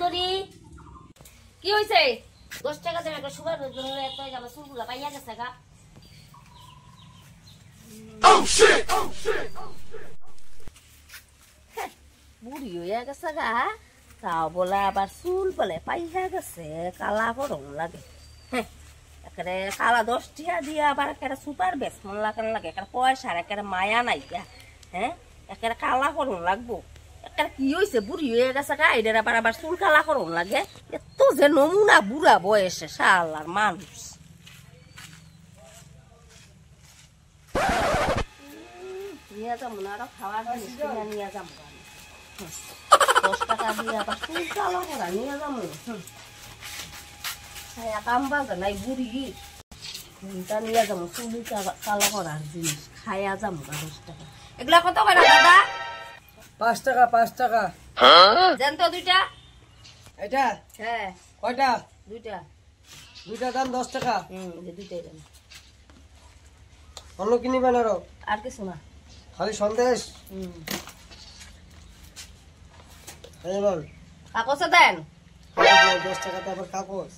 দড়ি কি হইছে 10 টাকা দেন একটা সুগার জন্য এত আমার চুলগুলা পাইয়া গেছে গা বুড়ি হইয়া গেছে গা তাও বলে আবার চুল বলে পাইয়া গেছে কালা গরম লাগে একেবারে কালা 10 টাকা দিয়ে আবার একটা সুপার বেশ মন লাগে একটা পয়সার একটা মায়া নাই হ্যাঁ একটা কালা গরম লাগবো একটা কি হয়েছে বুড়ি হয়ে গেছে গা এদের আবার আবার চুল কালা গরম লাগে এত যে নমুনা বুড়া বয়সে শালার মানুষ নিয়ে যাবো না আরো খাওয়ার জিনিস কিনে নিয়ে যাবো 10 টাকা দিয়ে আবার চুল কালো করা নিয়ে যাবো কাম বাজা নাই বুড়ি চুলটা নিয়ে যাবো চুল কালো করার জিনিস খাইয়া যাবো 10 টাকা এগুলা কত করে দাদা 5 টাকা 5 টাকা দেন তো দুইটা এটা হ্যাঁ কয়টা দুইটা দাম 10 টাকা এই দুইটাই দেন অন্য কিনিবেন আর কিছু না খালি সন্দেশ এই বল কাগজ দেন 10 টাকাতে আবার কাগজ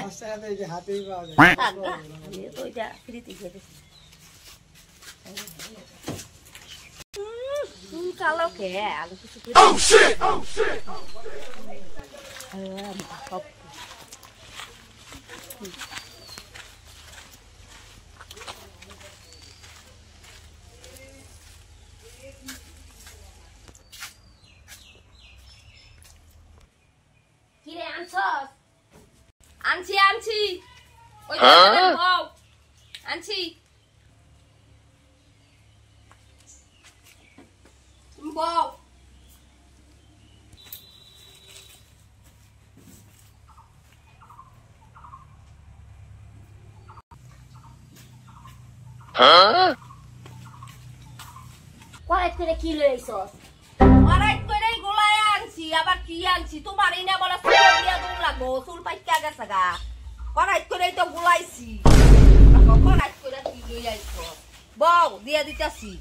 10 টাকাতে এই যে হাতেই পাওয়া যায় আমি তো এটা ফ্রিতে খেতে কালো কে আলু কিছু কিরে আনছস আনছি ওই বউ আনছি বউ কয়েক করে কি লইছস কয়েক করে গোলায় আনছি আবার কি আনছি তোমার এই না বলা চুল দিয়া দুম লাগবো চুল পাইকা গেছে গা কয়েক করে তো গোলাইছি কয়েক করে কি লই আইছো বউ দিয়া দিতাছি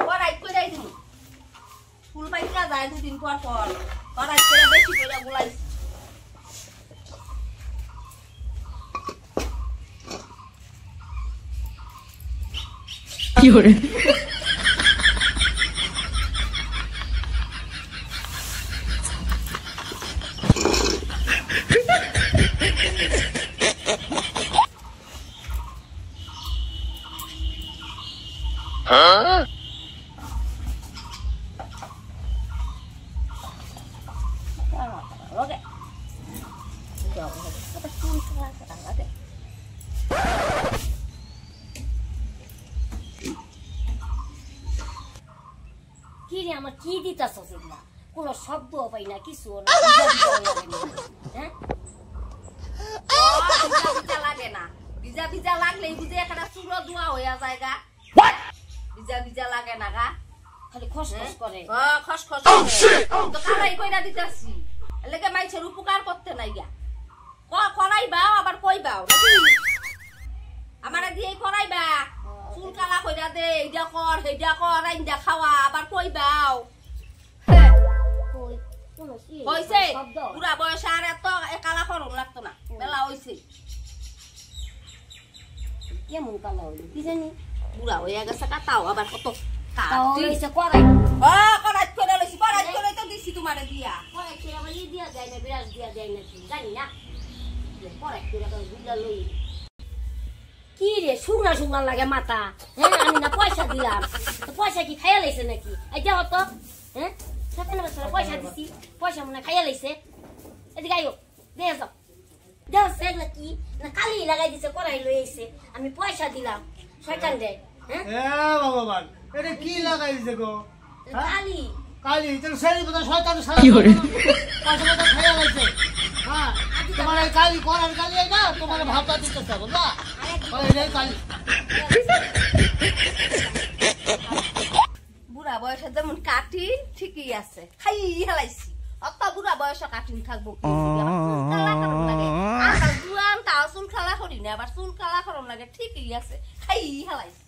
কয়েক করে দিমু চুল পাইকা যায় দুদিন পর কয়েক করে বেশি করে গোলাইছি কি হরে Okay. কি রে আমার কি দিতাছস এগুলা কোনো শব্দ পাই না কিছু না হ্যাঁ ভিজা লাগে না ভিজা লাগলেই বুঝে একটা চুলো ধোয়া হইয়া যায় গা ভিজা লাগে না গা খালি খসখস করে খসখস তো কালাই কইরা দিতাছি এলাকে মাইছের উপকার করতে নাই গা করাইবাও আবার কইবাও নাকি আমারে দিয়ে করাইবা চুল কালা কইরা দে এইটা কর সেইটা কর আইন্দা খাওয়া আবার কইবাও হইছে পুরা বয়স আর এত কালা করুন লাগতো না বেলা হইছে কেমন কালা হইল কি জানি বুড়া হইয়া গেছে তাও আবার কত করাই করে লইছি করাই করে তো দিছি তোমারে দিয়া করাই করে আবার দিয়া যায় না বিরাজ দিয়া যায় না জানি না করাই করে বুঝলা লই কি রে শুকনা লাগে মাথা হ্যাঁ আমি না পয়সা দিলাম তো পয়সা কি খাইয়া লাইছে নাকি এই যাও তো হ্যাঁ পয়সা দিছি পয়সা মনে খাইয়া লাইছে এদিকে আইও দেখো কি না কালি লাগাই দিছে করাই লই আইছে আমি পয়সা দিলাম শয়তান রে হ্যাঁ ভগবান এটা কি লাগাই দিছে গো কালি তোর শরীর বড় শয়তান সারা কি হরে পয়সা খাইয়া লাইছে হ্যাঁ তোমার এই কালি করার কালি না তোমার ভাবটা দিতে চাও বুঝলা এই কালি বুড়া বয়সে যেমন কাটিং ঠিকই আছে খাই হেলাইছি অত বুড়া বয়স কাটিং থাকবো চুল কালা করুন লাগে ঠিকই আছে খাই হেলাইছি